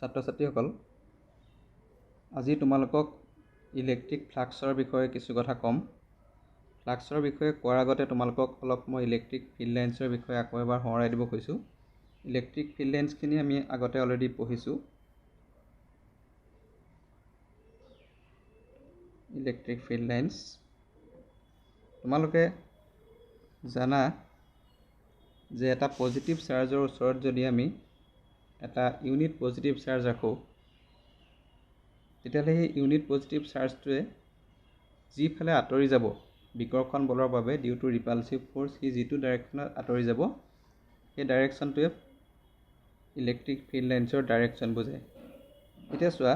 ছাত্ৰ ছাত্ৰীসকল, আজি তোমালোকক ইলেক্ট্ৰিক ফ্লাক্সৰ বিষয়ে কিছু কথা ক'ম। ফ্লাক্সৰ বিষয়ে কোৱাৰ আগতে তোমালোকক অলপ মই ইলেক্ট্ৰিক ফিল্ড লাইন্সৰ বিষয়ে আকৌ এবাৰ সোঁৱৰাই দিব কৈছোঁ। ইলেক্ট্ৰিক ফিল্ড লাইন্সখিনি আমি আগতে অলৰেডি পঢ়িছোঁ। ইলেক্ট্ৰিক ফিল্ড লাইন্স তোমালোকে জানা যে এটা পজিটিভ চাৰ্জৰ ওচৰত যদি আমি এটা ইউনিট পজিটিভ চাৰ্জ ৰাখোঁ, তেতিয়াহ'লে সেই ইউনিট পজিটিভ চাৰ্জটোৱে যিফালে আঁতৰি যাব বিকৰ্ষণ বলৰ বাবে ডিউ টু ৰিপালচিভ ফ'ৰ্চ, সি যিটো ডাইৰেকশ্যনত আঁতৰি যাব সেই ডাইৰেকশ্যনটোৱে ইলেক্ট্ৰিক ফিল্ড লাইন্সৰ ডাইৰেকশ্যন বুজায়। এতিয়া চোৱা,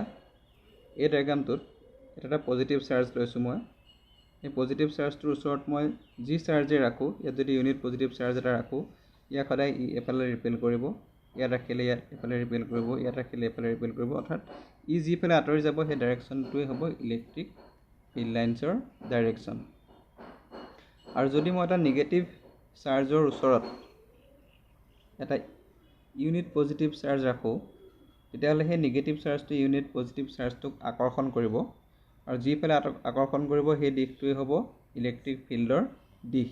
এই ডায়েগ্ৰামটোত এটা পজিটিভ চাৰ্জ লৈছোঁ মই। এই পজিটিভ চাৰ্জটোৰ ওচৰত মই যি চাৰ্জে ৰাখোঁ, ইয়াত যদি ইউনিট পজিটিভ চাৰ্জ এটা ৰাখোঁ, ইয়াক সদায় এফালে ৰিপেল কৰিব, ইয়াত ৰাখিলে ইয়াত এফালে ৰিপেল কৰিব, ইয়াত ৰাখিলে এফালে ৰিপেল কৰিব, অৰ্থাৎ যিফালে আঁতৰি যাব সেই ডাইৰেকশ্যনটোৱে হ'ব ইলেক্ট্ৰিক ফিল্ড লাইন্সৰ ডাইৰেকশ্যন। আৰু যদি মই এটা নিগেটিভ চাৰ্জৰ ওচৰত এটা ইউনিট পজিটিভ চাৰ্জ ৰাখোঁ, তেতিয়াহ'লে সেই নিগেটিভ চাৰ্জটো ইউনিট পজিটিভ চাৰ্জটোক আকৰ্ষণ কৰিব, আৰু যিফালে আকৰ্ষণ কৰিব সেই দিশটোৱে হ'ব ইলেক্ট্ৰিক ফিল্ডৰ দিশ।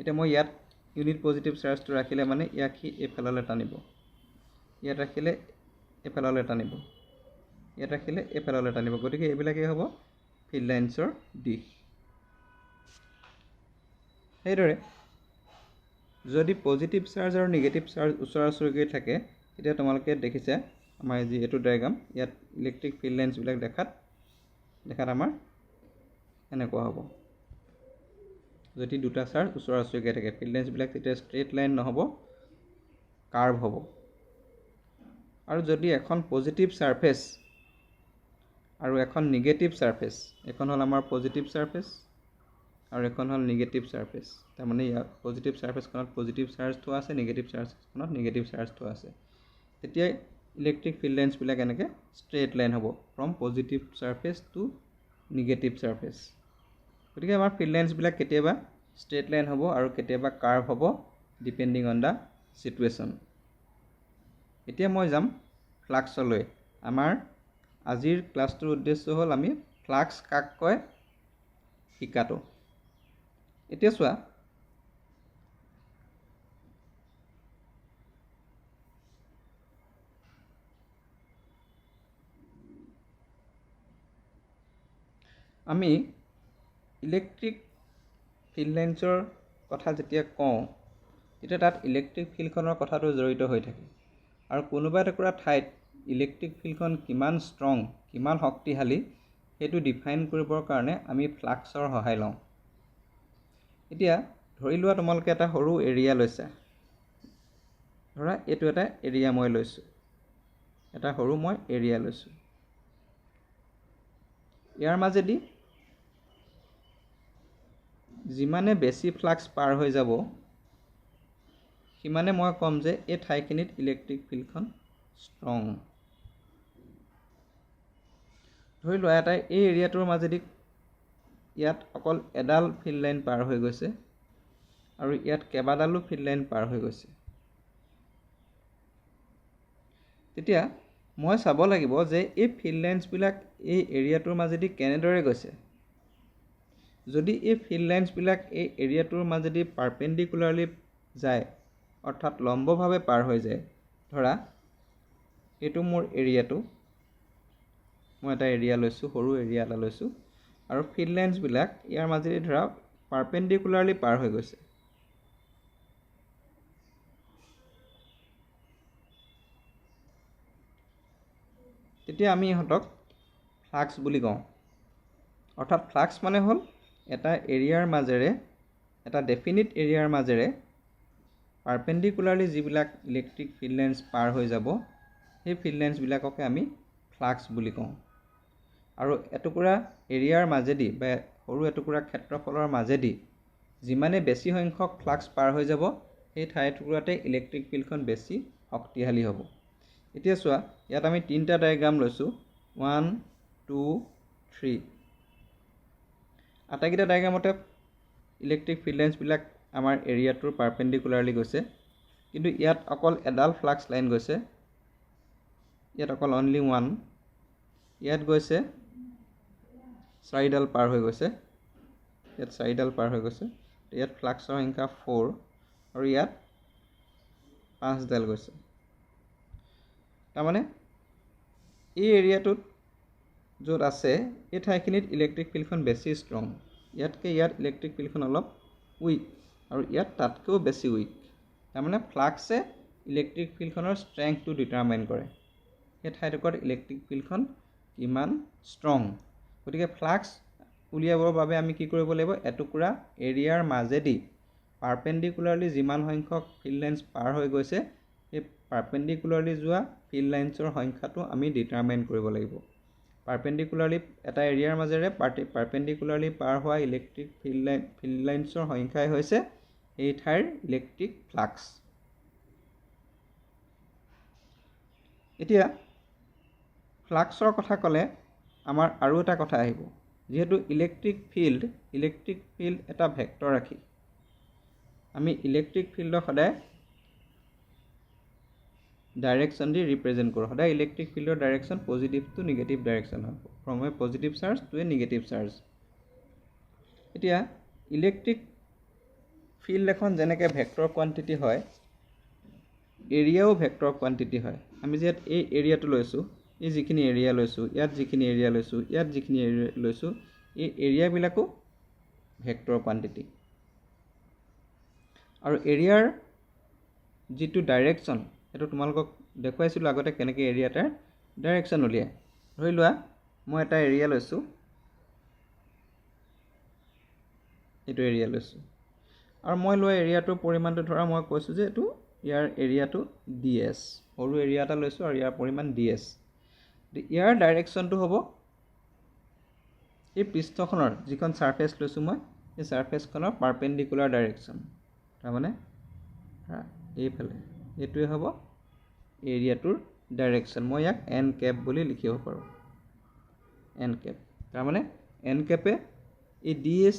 এতিয়া মই ইয়াত ইউনিট পজিটিভ চাৰ্জটো ৰাখিলে মানে ইয়াক সি এইফাললৈ টানিব, ইয়াত ৰাখিলে এইফাললৈ টানিব, ইয়াত ৰাখিলে এইফাললৈ টানিব। গতিকে এইবিলাকেই হ'ব ফিল্ড লাইন্সৰ দিশ। সেইদৰে যদি পজিটিভ চাৰ্জ আৰু নিগেটিভ চাৰ্জ ওচৰা ওচৰিকৈ থাকে, তেতিয়া তোমালোকে দেখিছা আমাৰ যি এইটো ডায়েগ্ৰাম, ইয়াত ইলেক্ট্ৰিক ফিল্ড লাইন্সবিলাক দেখাত আমাৰ এনেকুৱা হ'ব। যদি দুটা চাৰ্জ ওচৰা ওচৰিকৈ থাকে, ফিল্ড লাইন্সবিলাক তেতিয়া ষ্ট্ৰেইট লাইন নহ'ব, কাৰ্ভ হ'ব। আৰু যদি এখন পজিটিভ ছাৰফেচ আৰু এখন নিগেটিভ ছাৰফেচ, এখন হ'ল আমাৰ পজিটিভ ছাৰফেচ আৰু এখন হ'ল নিগেটিভ ছাৰফেচ, তাৰমানে ইয়াত পজিটিভ ছাৰফেচখনত পজিটিভ চাৰ্জ থোৱা আছে, নিগেটিভ ছাৰফেচখনত নিগেটিভ চাৰ্জ থোৱা আছে, তেতিয়া ইলেক্ট্ৰিক ফিল্ড লাইন্সবিলাক এনেকৈ ষ্ট্ৰেইট লাইন হ'ব from positive surface to negative surface. গতিকে আমাৰ ফিল্ড লাইন্সবিলাক কেতিয়াবা ষ্ট্ৰেইট লাইন হ'ব আৰু কেতিয়াবা কাৰ্ভ হ'ব, ডিপেণ্ডিং অন দ্য চিটুৱেশ্যন। এতিয়া মই যাম ফ্লাক্সলৈ। আমাৰ আজিৰ ক্লাছটোৰ উদ্দেশ্য হ'ল আমি ফ্লাক্স কাক কয় শিকাটো। এতিয়া চোৱা, আমি ইলেক্ট্ৰিক ফিল্ড লাইন্সৰ কথা যেতিয়া কওঁ, তেতিয়া তাত ইলেক্ট্ৰিক ফিল্ডখনৰ কথাটো জড়িত হৈ থাকে। আৰু কোনোবা এটুকুৰা ঠাইত ইলেক্ট্ৰিক ফিল্ডখন কিমান ষ্ট্ৰং, কিমান শক্তিশালী, সেইটো ডিফাইন কৰিবৰ কাৰণে আমি ফ্লাক্সৰ সহায় লওঁ। এতিয়া ধৰি লোৱা তোমালোকে এটা সৰু এৰিয়া লৈছা। ধৰা এইটো এটা এৰিয়া মই লৈছোঁ, এটা সৰু মই এৰিয়া লৈছোঁ। ইয়াৰ মাজেদি যিমানে বেছি ফ্লাক্স পাৰ হৈ যাব, সিমানে মই ক'ম যে এই ঠাইখিনিত ইলেক্ট্ৰিক ফিল্ডখন ষ্ট্ৰং। ধৰি লোৱা এটা এই এৰিয়াটোৰ মাজেদি ইয়াত অকল এডাল ফিল্ড লাইন পাৰ হৈ গৈছে আৰু ইয়াত কেইবাডালো ফিল্ড লাইন পাৰ হৈ গৈছে। তেতিয়া মই চাব লাগিব যে এই ফিল্ড লাইন্সবিলাক এই এৰিয়াটোৰ মাজেদি কেনেদৰে গৈছে। যদি এই ফিল্ড লাইন্সবিলাক এই এৰিয়াটোৰ মাজেদি পাৰপেণ্ডিকুলাৰলি যায়, অৰ্থাৎ লম্বভাৱে পাৰ হৈ যায়, ধৰা এইটো মোৰ এৰিয়াটো, মই এটা এৰিয়া লৈছোঁ, সৰু এৰিয়া এটা লৈছোঁ, আৰু ফিল্ড লাইন্সবিলাক ইয়াৰ মাজেদি ধৰা পাৰপেণ্ডিকুলাৰলি পাৰ হৈ গৈছে। তেতিয়া আমি ইহঁতক ফ্লাক্স বুলি কওঁ। অৰ্থাৎ ফ্লাক্স মানে হ'ল এটা এৰিয়াৰ মাজেৰে, এটা ডেফিনিট এৰিয়াৰ মাজেৰে পাৰপেণ্ডিকুলাৰলি যিবিলাক ইলেক্ট্ৰিক ফিল্ড লাইন্স পাৰ হৈ যাব, সেই ফিল্ড লাইন্সবিলাককে আমি ফ্লাক্স বুলি কওঁ। আৰু এটুকুৰা এৰিয়াৰ মাজেদি বা সৰু এটুকুৰা ক্ষেত্ৰফলৰ মাজেদি যিমানে বেছি সংখ্যক ফ্লাক্স পাৰ হৈ যাব, সেই ঠাইটুকুৰাতে ইলেক্ট্ৰিক ফিল্ডখন বেছি শক্তিশালী হ'ব। এতিয়া চোৱা, ইয়াত আমি তিনিটা ডায়েগ্ৰাম লৈছোঁ, 1, 2, 3। আটাইকেইটা ডায়েগ্ৰামতে ইলেক্ট্ৰিক ফিল্ড লাইন্সবিলাক আমাৰ এৰিয়াটোৰ পাৰপেণ্ডিকুলাৰলি গৈছে, কিন্তু ইয়াত অকল এডাল ফ্লাক্স লাইন গৈছে ইয়াত অকল অনলি 1 ইয়াত গৈছে 4ডাল পাৰ হৈ গৈছে ইয়াত 4ডাল পাৰ হৈ গৈছে ইয়াত ফ্লাক্সৰ সংখ্যা 4 আৰু ইয়াত 5ডাল গৈছে তাৰমানে এই এৰিয়াটোত য'ত আছে এই ঠাইখিনিত ইলেক্ট্ৰিক ফিল্ডখন বেছি ষ্ট্ৰং ইয়াতকৈ ইয়াত ইলেক্ট্ৰিক ফিল্ডখন অলপ উইক আৰু ইয়াত তাতকৈও বেছি উইক তাৰমানে ফ্লাক্সে ইলেক্ট্ৰিক ফিল্ডখনৰ ষ্ট্ৰেংথটো ডিটাৰমাইন কৰে সেই ঠাইডোখৰত ইলেক্ট্ৰিক ফিল্ডখন কিমান ষ্ট্ৰং গতিকে ফ্লাক্স উলিয়াবৰ বাবে আমি কি কৰিব লাগিব এটুকুৰা এৰিয়াৰ মাজেদি পাৰপেণ্ডিকুলাৰলি যিমান সংখ্যক ফিল্ড লাইন্স পাৰ হৈ গৈছে সেই পাৰপেণ্ডিকুলাৰলি যোৱা ফিল্ড লাইন্সৰ সংখ্যাটো আমি ডিটাৰমাইন কৰিব লাগিব পাৰপেণ্ডিকুলাৰলি এটা এৰিয়াৰ মাজেৰে পাৰপেণ্ডিকুলাৰলি পাৰ হোৱা ইলেক্ট্ৰিক ফিল্ড লাইন্সৰ সংখ্যাই হৈছে এই ঠাইৰ ইলেক্ট্ৰিক ফ্লাক্স এতিয়া ফ্লাক্সৰ কথা ক'লে আমাৰ আৰু এটা কথা আহিব যেহেতু ইলেক্ট্ৰিক ফিল্ড এটা ভেক্টৰ ৰাখি আমি ইলেক্ট্ৰিক ফিল্ডক সদায় ডাইৰেকশ্যন দি ৰিপ্ৰেজেণ্ট কৰোঁ সদায় ইলেক্ট্ৰিক ফিল্ডৰ direction positive to negative direction হ'ব from a positive charge to a negative charge এতিয়া ইলেক্ট্ৰিক ফিল্ড এখন যেনেকৈ ভেক্টৰ কোৱান্টিটি হয় এৰিয়াও ভেক্টৰ কোৱান্টিটি হয় আমি যে এই এৰিয়াটো লৈছোঁ এই যিখিনি এৰিয়া লৈছোঁ ইয়াত যিখিনি এৰিয়া লৈছোঁ ইয়াত যিখিনি এৰিয়া লৈছোঁ এই এৰিয়াবিলাকো ভেক্টৰ কোৱান্টিটি আৰু এৰিয়াৰ যিটো ডাইৰেকশ্যন সেইটো তোমালোকক দেখুৱাইছিলোঁ আগতে কেনেকৈ এৰিয়া এটাৰ ডাইৰেকশ্যন উলিয়ায় ধৰি লোৱা মই এটা এৰিয়া লৈছোঁ এইটো এৰিয়া লৈছোঁ আৰু মই লোৱা এৰিয়াটোৰ পৰিমাণটো ধৰা মই কৈছোঁ যে এইটো ইয়াৰ এৰিয়াটো ds সৰু এৰিয়া এটা লৈছোঁ আৰু ইয়াৰ পৰিমাণ ds ইয়াৰ ডাইৰেকশ্যনটো হ'ব এই পৃষ্ঠখনৰ যিখন ছাৰফেচ লৈছোঁ মই এই ছাৰফেচখনৰ পাৰপেণ্ডিকুলাৰ ডাইৰেকশ্যন তাৰমানে এইফালে এইটোৱে হ'ব এৰিয়াটোৰ ডাইৰেকশ্যন মই ইয়াক n কেপ বুলি লিখিব পাৰোঁ n কেপ তাৰমানে n কেপে এই ds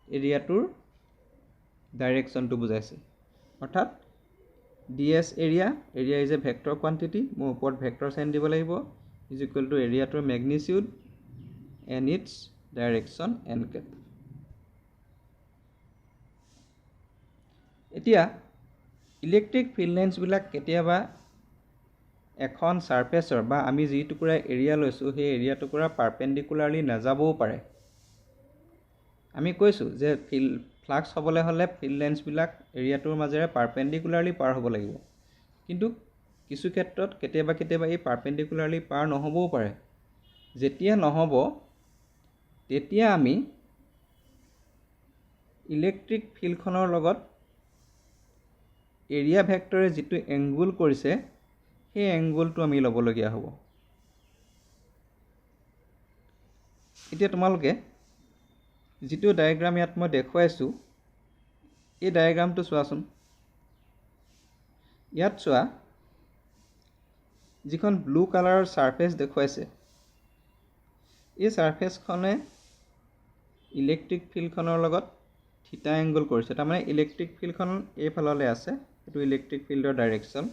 এৰিয়াটোৰ ডাইৰেকশ্যনটো বুজাইছে অৰ্থাৎ ds area is a vector quantity মই ওপৰত ভেক্টৰ সাইন দিব লাগিব ইজ ইকুৱেল টু এৰিয়াটোৰ magnitude and its direction n cap এতিয়া ইলেক্ট্ৰিক ফিল্ড লাইন্সবিলাক কেতিয়াবা এখন ছাৰফেচৰ বা আমি যি টুকুৰা এৰিয়া লৈছোঁ সেই এৰিয়া টুকুৰা পাৰপেণ্ডিকুলাৰলি নাযাবও পাৰে আমি কৈছোঁ যে ফ্লাক্স হ'বলৈ হ'লে ফিল্ড লাইন্সবিলাক এৰিয়াটোৰ মাজেৰে পাৰপেণ্ডিকুলাৰলি পাৰ হ'ব লাগিব কিন্তু কিছু ক্ষেত্ৰত কেতিয়াবা এই পাৰপেণ্ডিকুলাৰলি পাৰ নহ'বও পাৰে যেতিয়া নহ'ব তেতিয়া আমি ইলেক্ট্ৰিক ফিল্ডখনৰ লগত এৰিয়া ভেক্টৰে যিটো এংগুল কৰিছে সেই এংগুলটো আমি ল'বলগীয়া হ'ব এতিয়া তোমালোকে যিটো ডায়াগ্ৰাম ইয়াত মই দেখুৱাইছোঁ এই ডায়াগ্ৰামটো চোৱাচোন ইয়াত চোৱা যিখন ব্লু কালাৰৰ ছাৰফেচ দেখুৱাইছে এই ছাৰফেচখনে ইলেক্ট্ৰিক ফিল্ডখনৰ লগত থিটা এংগল কৰিছে তাৰমানে ইলেক্ট্ৰিক ফিল্ডখন এইফাললৈ আছে এইটো ইলেক্ট্ৰিক ফিল্ডৰ ডাইৰেকশ্যন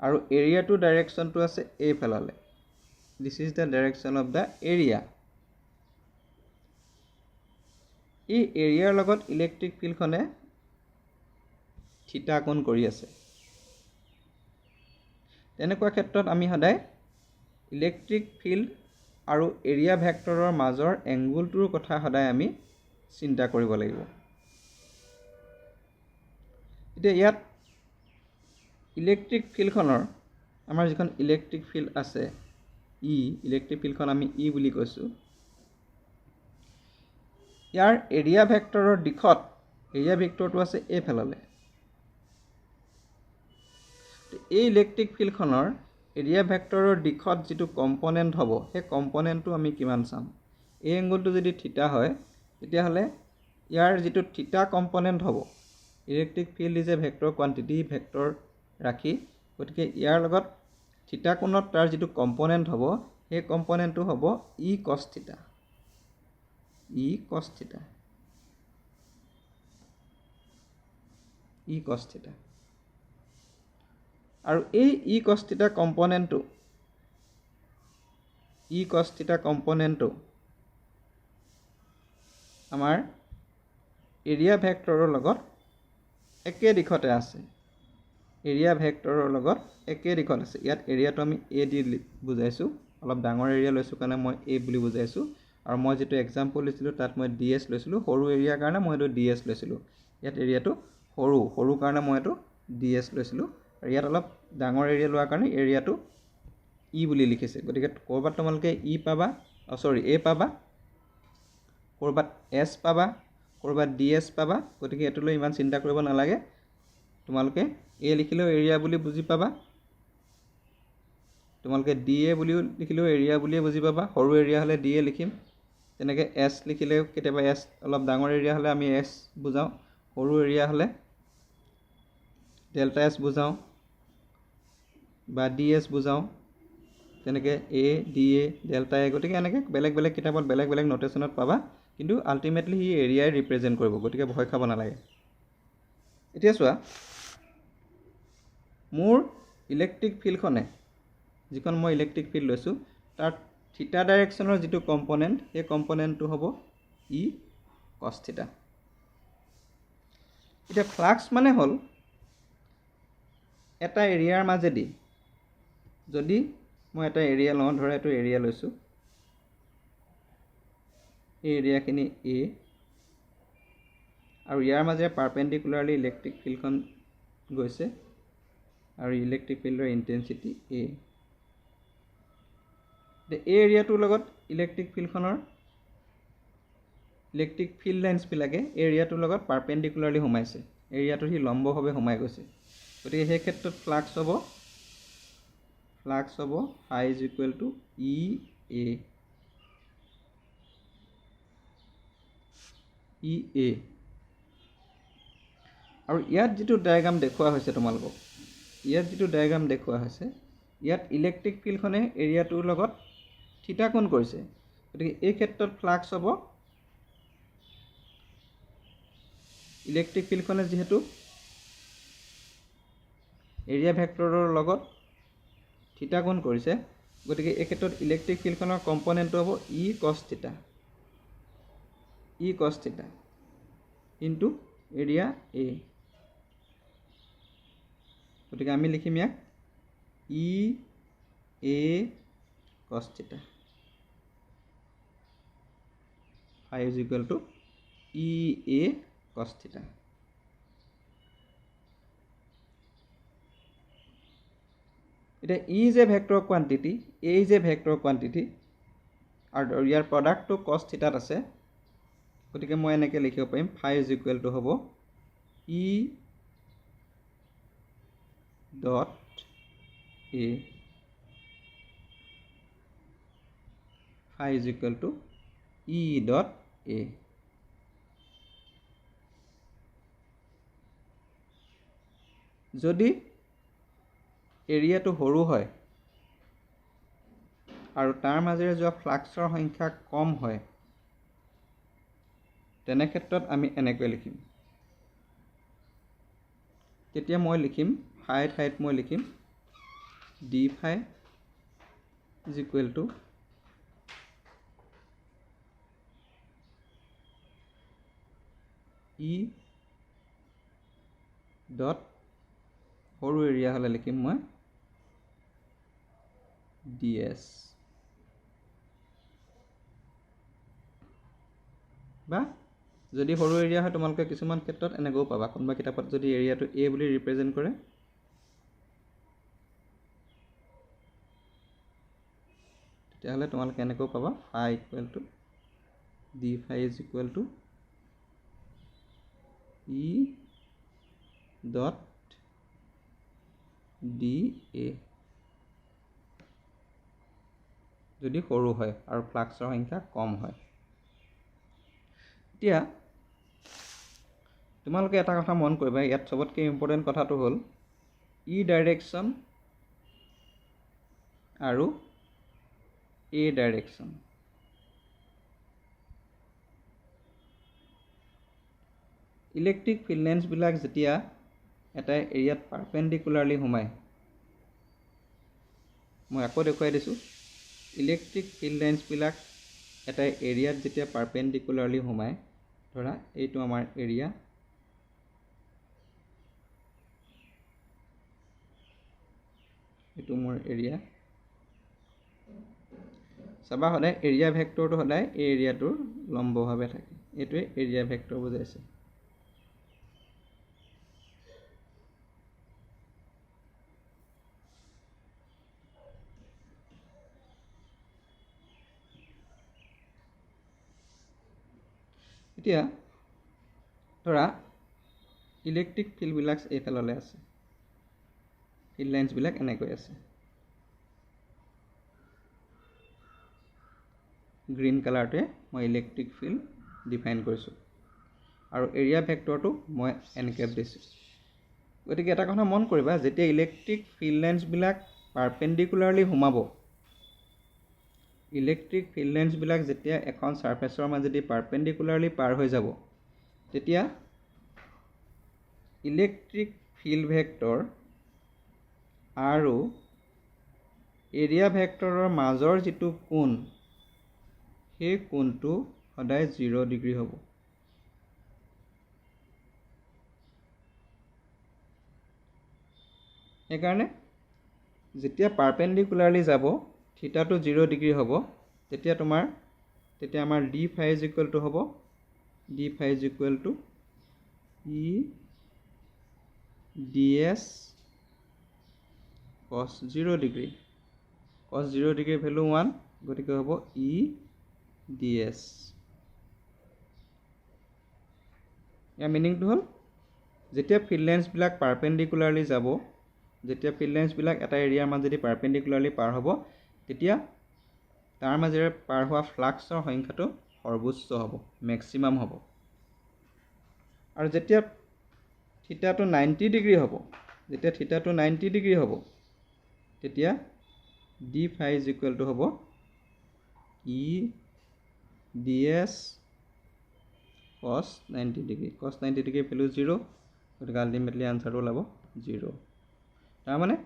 আৰু এৰিয়াটোৰ ডাইৰেকশ্যনটো আছে এইফাললৈ this is the direction of the area এই এৰিয়াৰ লগত ইলেক্ট্ৰিক ফিল্ডখনে থিটা কোণ কৰি আছে তেনেকুৱা ক্ষেত্ৰত আমি সদায় ইলেক্ট্ৰিক ফিল্ড আৰু এৰিয়া ভেক্টৰৰ মাজৰ এংগুলটোৰ কথা সদায় আমি চিন্তা কৰিব লাগিব এতিয়া ইয়াত ইলেক্ট্ৰিক ফিল্ডখনৰ আমাৰ যিখন ইলেক্ট্ৰিক ফিল্ড আছে ইলেক্ট্ৰিক ফিল্ডখন আমি বুলি কৈছোঁ ইয়াৰ এৰিয়া ভেক্টৰৰ দিশত এৰিয়া ভেক্টৰটো আছে এইফাললৈ এই ইলেক্ট্ৰিক ফিল্ডখনৰ এৰিয়া ভেক্টৰৰ দিশত যিটো কম্পনেণ্ট হ'ব সেই কম্পনেণ্টটো আমি কিমান চাম এই এংগুলটো যদি থিটা হয় তেতিয়াহ'লে ইয়াৰ যিটো থিটা কম্পনেণ্ট হ'ব electric field is a vector quantity vector ৰাখি গতিকে ইয়াৰ লগত থিটা কোণত তাৰ যিটো কম্পনেণ্ট হ'ব সেই কম্পনেণ্টটো হ'ব cos থিটা cos থিটা আৰু এই cos থিটা কম্পনেণ্টটো ই cos θ কম্পনেণ্টটো আমাৰ এৰিয়া ভেক্টৰৰ লগত একে দিশতে আছে। এৰিয়া ভেক্টৰৰ লগত একে দিশত আছে। ইয়াত এৰিয়াটো আমি এ দি বুজাইছোঁ, অলপ ডাঙৰ এৰিয়া লৈছোঁ কাৰণে মই এ বুলি বুজাইছোঁ। আৰু মই যিটো এক্সাম্পল লৈছিলোঁ তাত মই ডি এছ লৈছিলোঁ, সৰু এৰিয়াৰ কাৰণে মই এইটো ডি এছ লৈছিলোঁ। ইয়াত এৰিয়াটো সৰু কাৰণে মই এইটো ডি এছ লৈছিলোঁ। আৰু ইয়াত অলপ ডাঙৰ এৰিয়া লোৱাৰ কাৰণে এৰিয়াটো ই বুলি লিখিছে। গতিকে ক'ৰবাত তোমালোকে ই পাবা, এ পাবা, ক'ৰবাত এছ পাবা, ক'ৰবাত ডি এছ পাবা। গতিকে এইটো লৈ ইমান চিন্তা কৰিব নালাগে। তোমালোকে এ লিখিলেও এৰিয়া বুলি বুজি পাবা, তোমালোকে ডি এ বুলিও লিখিলেও এৰিয়া বুলিয়ে বুজি পাবা। সৰু এৰিয়া হ'লে ডি এ লিখিম। তেনেকৈ এছ লিখিলেও কেতিয়াবা এছ অলপ ডাঙৰ এৰিয়া হ'লে আমি এছ বুজাওঁ, সৰু এৰিয়া হ'লে ডেল্টা এছ বুজাওঁ বা ডি এছ বুজাওঁ। তেনেকৈ এ ডি এ ডেল্টা এ, গতিকে এনেকৈ বেলেগ বেলেগ কিতাপত বেলেগ বেলেগ নটেশ্যনত পাবা, কিন্তু আল্টিমেটলি সি এৰিয়াই ৰিপ্ৰেজেণ্ট কৰিব। গতিকে ভয় খাব নালাগে। এতিয়া চোৱা, মোৰ ইলেক্ট্ৰিক ফিল্ডখনে, যিখন মই ইলেক্ট্ৰিক ফিল্ড লৈছোঁ, তাৰ থিটা ডাইৰেকশ্যনৰ যিটো কম্পনেণ্ট, সেই কম্পনেণ্টটো হ'ব ই cos θ। এতিয়া ফ্লাক্স মানে হ'ল এটা এৰিয়াৰ মাজেদি, যদি মই এটা এৰিয়া লওঁ, ধৰা এইটো এৰিয়া লৈছোঁ, এই এৰিয়াখিনি এ, আৰু ইয়াৰ মাজেৰে পাৰপেণ্ডিকুলাৰলি ইলেক্ট্ৰিক ফিল্ডখন গৈছে, আৰু ইলেক্ট্ৰিক ফিল্ডৰ ইণ্টেনচিটি এ। এই এৰিয়াটোৰ লগত ইলেক্ট্ৰিক ফিল্ড লাইন্সবিলাকে এৰিয়াটোৰ লগত পাৰপেণ্ডিকুলাৰলি সোমাইছে, এৰিয়াটোত সি লম্বভাৱে সোমাই গৈছে। গতিকে সেই ক্ষেত্ৰত ফ্লাক্স হ'ব ফাই ইজ ইকুৱেল টু ই এ। আৰু ইয়াত যিটো ডায়েগ্ৰাম দেখুওৱা হৈছে তোমালোকক, ইয়াত ইলেক্ট্ৰিক ফিল্ডখনে এৰিয়াটোৰ লগত থিটা কোণ কৰিছে। গতিকে এই ক্ষেত্ৰত ফ্লাক্স হ'ব, ইলেক্ট্ৰিক ফিল্ডখনে যিহেতু এৰিয়া ভেক্টৰৰ লগত থিটা কোণ কৰিছে, গতিকে এই ক্ষেত্ৰত ইলেক্ট্ৰিক ফিল্ডখনৰ কম্পনেণ্টটো হ'ব E cos θ into area A. গতিকে আমি লিখিম ইয়াক E A cos θ phi is equal to E A cos θ। এতিয়া ই যে ভেক্টৰ কোৱান্টিটি, এ যে ভেক্টৰ কোৱান্টিটি, আৰু ইয়াৰ প্ৰডাক্টটো cos θ আছে। গতিকে মই এনেকৈ লিখিব পাৰিম, ফাই ইজ ইকুৱেল টু হ'ব E dot A, phi is equal to E dot A. যদি এৰিয়াটো সৰু হয় আৰু তাৰ মাজেৰে যোৱা ফ্লাক্সৰ সংখ্যা কম হয়, তেনে ক্ষেত্ৰত আমি এনেকৈ লিখিম। তেতিয়া মই লিখিম, ফাই ঠাইত মই লিখিম d phi is equal to E dot, সৰু এৰিয়া হ'লে লিখিম মই ডি এছ, বা যদি সৰু এৰিয়া হয় তোমালোকে কিছুমান ক্ষেত্ৰত এনেকৈও পাবা। কোনোবা কিতাপত যদি এৰিয়াটো এ বুলি ৰিপ্ৰেজেণ্ট কৰে, তেতিয়াহ'লে তোমালোকে এনেকৈও পাবা, phi equal to D phi is equal to E dot D A, যদি সৰু হয় আৰু ফ্লাক্সৰ সংখ্যা কম হয়। এতিয়া তোমালোকে এটা কথা মন কৰিবা, ইয়াত চবতকৈ ইম্পৰ্টেণ্ট কথাটো হ'ল ই ডাইৰেকশ্যন আৰু এ ডাইৰেকশ্যন। ইলেক্ট্ৰিক ফিল্ড লাইন্সবিলাক যেতিয়া এটা এৰিয়াত পাৰপেণ্ডিকুলাৰলি সোমায়, মই আকৌ দেখুৱাই দিছোঁ, ইলেক্ট্ৰিক ফিল্ড লাইন্সবিলাক এটা এৰিয়াত যেতিয়া পাৰপেণ্ডিকুলাৰলি সোমায়, ধৰা এইটো আমাৰ এৰিয়া, এইটো মোৰ এৰিয়া। চাবা সদায় এৰিয়া ভেক্টৰটো সদায় এই এৰিয়াটোৰ লম্বভাৱে থাকে, এইটোৱে এৰিয়া ভেক্টৰ বুজাইছে। এতিয়া ধৰা ইলেক্ট্ৰিক ফিল্ডবিলাক এইফাললৈ আছে, ফিল্ড লাইন্সবিলাক এনেকৈ আছে, গ্ৰীণ কালাৰটোৱে মই ইলেক্ট্ৰিক ফিল্ড ডিফাইন কৰিছোঁ আৰু এৰিয়া ভেক্টৰটো মই এনকেপ দিছোঁ। গতিকে এটা কথা মন কৰিবা, যেতিয়া ইলেক্ট্ৰিক ফিল্ড লাইন্সবিলাক পাৰপেণ্ডিকুলাৰলি সোমাব, ইলেক্ট্ৰিক ফিল্ড লাইন্সবিলাক যেতিয়া এখন ছাৰফেচৰ মাজেদি পাৰপেণ্ডিকুলাৰলি পাৰ হৈ যাব, তেতিয়া ইলেক্ট্ৰিক ফিল্ড ভেক্টৰ আৰু এৰিয়া ভেক্টৰৰ মাজৰ যিটো কোণ, সেই কোণটো সদায় 0 ডিগ্ৰী হ'ব। সেইকাৰণে যেতিয়া পাৰপেণ্ডিকুলাৰলি যাব, থিটাটো 0 ডিগ্ৰী হ'ব, তেতিয়া আমাৰ d phi is equal to হ'ব, d phi is equal to E d S cos 0 degree. কছ 0 ডিগ্ৰীৰ ভেলু 1, গতিকে হ'ব ই ডি এছ। ইয়াৰ মিনিংটো হ'ল, যেতিয়া ফিল্ড লাইন্সবিলাক পাৰপেণ্ডিকুলাৰলি যাব, যেতিয়া ফিল্ড লাইন্সবিলাক এটা এৰিয়াৰ মাজেদি পাৰপেণ্ডিকুলাৰলি পাৰ হ'ব, তেতিয়া তাৰ মাজেৰে পাৰ হোৱা ফ্লাক্সৰ সংখ্যাটো সৰ্বোচ্চ হ'ব, মেক্সিমাম হ'ব। আৰু যেতিয়া থিটাটো 90 ডিগ্ৰী হ'ব, তেতিয়া d phi is equal to হ'ব ই ডি এছ কছ 90 ডিগ্ৰী। কছ 90 ডিগ্ৰীৰ ভেলু 0, গতিকে আল্টিমেটলি আনচাৰটো ওলাব 0। তাৰমানে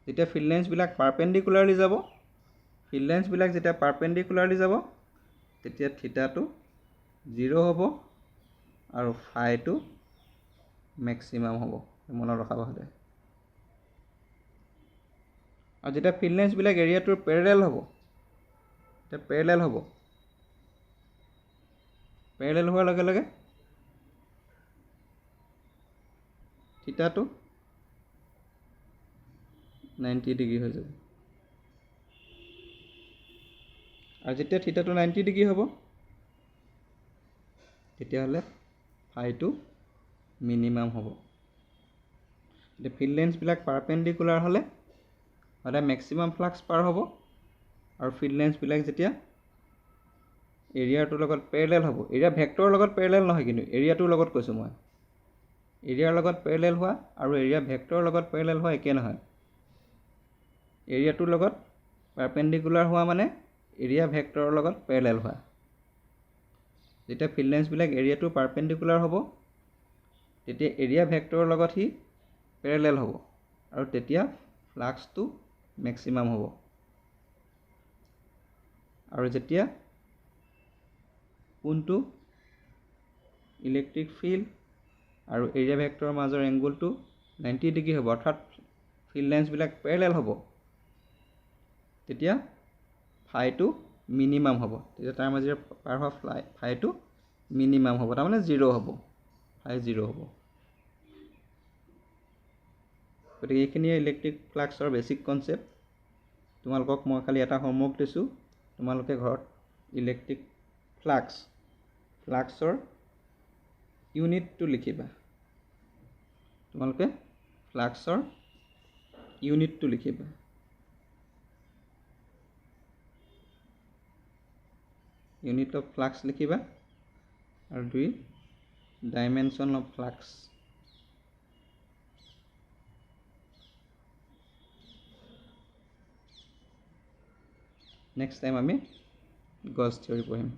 যেতিয়া ফিল্ড লাইন্সবিলাক পাৰপেণ্ডিকুলাৰলি যাব, তেতিয়া থিটাটো 0 হ'ব আৰু ফাইটো মেক্সিমাম হ'ব, মনত ৰখাব সদায়। আৰু যেতিয়া ফিল্ড লাইন্সবিলাক এৰিয়াটোৰ পেৰেলেল হ'ব, পেৰেলেল হোৱাৰ লগে লগে থিটাটো 90 ডিগ্ৰী হৈ যাব। আৰু যেতিয়া থিটাটো 90 ডিগ্ৰী হ'ব, তেতিয়াহ'লে ফাইটো মিনিমাম হ'ব। এতিয়া ফিল্ড লাইন্সবিলাক পাৰপেণ্ডিকুলাৰ হ'লে সদায় মেক্সিমাম ফ্লাক্স পাৰ হ'ব, আৰু ফিল্ড লাইন্সবিলাক যেতিয়া এৰিয়াটোৰ লগত পেৰেলেল হ'ব, এৰিয়া ভেক্টৰৰ লগত পেৰেলেল নহয়, কিন্তু এৰিয়াটোৰ লগত কৈছোঁ মই, এৰিয়াৰ লগত পেৰেলেল হোৱা আৰু এৰিয়া ভেক্টৰৰ লগত পেৰেলেল হোৱা একে নহয়। এৰিয়াটোৰ লগত পাৰপেণ্ডিকুলাৰ হোৱা মানে এৰিয়া ভেক্টৰৰ লগত পেৰেলেল হোৱা। যেতিয়া ফিল্ড লাইন্সবিলাক এৰিয়াটো পাৰপেণ্ডিকুলাৰ হ'ব, তেতিয়া এৰিয়া ভেক্টৰৰ লগত সি পেৰেলেল হ'ব, আৰু তেতিয়া ফ্লাক্সটো মেক্সিমাম হ'ব। আৰু যেতিয়া কোনটো ইলেক্ট্ৰিক ফিল্ড আৰু এৰিয়া ভেক্টৰৰ মাজৰ এংগুলটো 90 ডিগ্ৰী হ'ব, অৰ্থাৎ ফিল্ড লাইন্সবিলাক পেৰেলেল হ'ব, তেতিয়া ফাইটো মিনিমাম হ'ব। তেতিয়া তাৰ মাজেৰে পাৰ হোৱা ফাইটো মিনিমাম হ'ব, তাৰমানে 0 হ'ব, ফাই 0 হ'ব। গতিকে এইখিনিয়ে ইলেক্ট্ৰিক ফ্লাক্সৰ বেছিক কনচেপ্ট। তোমালোকক মই খালি এটা হোমৱৰ্ক দিছোঁ, তোমালোকে ঘৰত ইলেক্ট্ৰিক ফ্লাক্সৰ ইউনিটটো লিখিবা। ইউনিট অফ ফ্লাক্স লিখিবা, আৰু 2 dimension of flux. Next time আমি গছ থিয়ৰী পঢ়িম।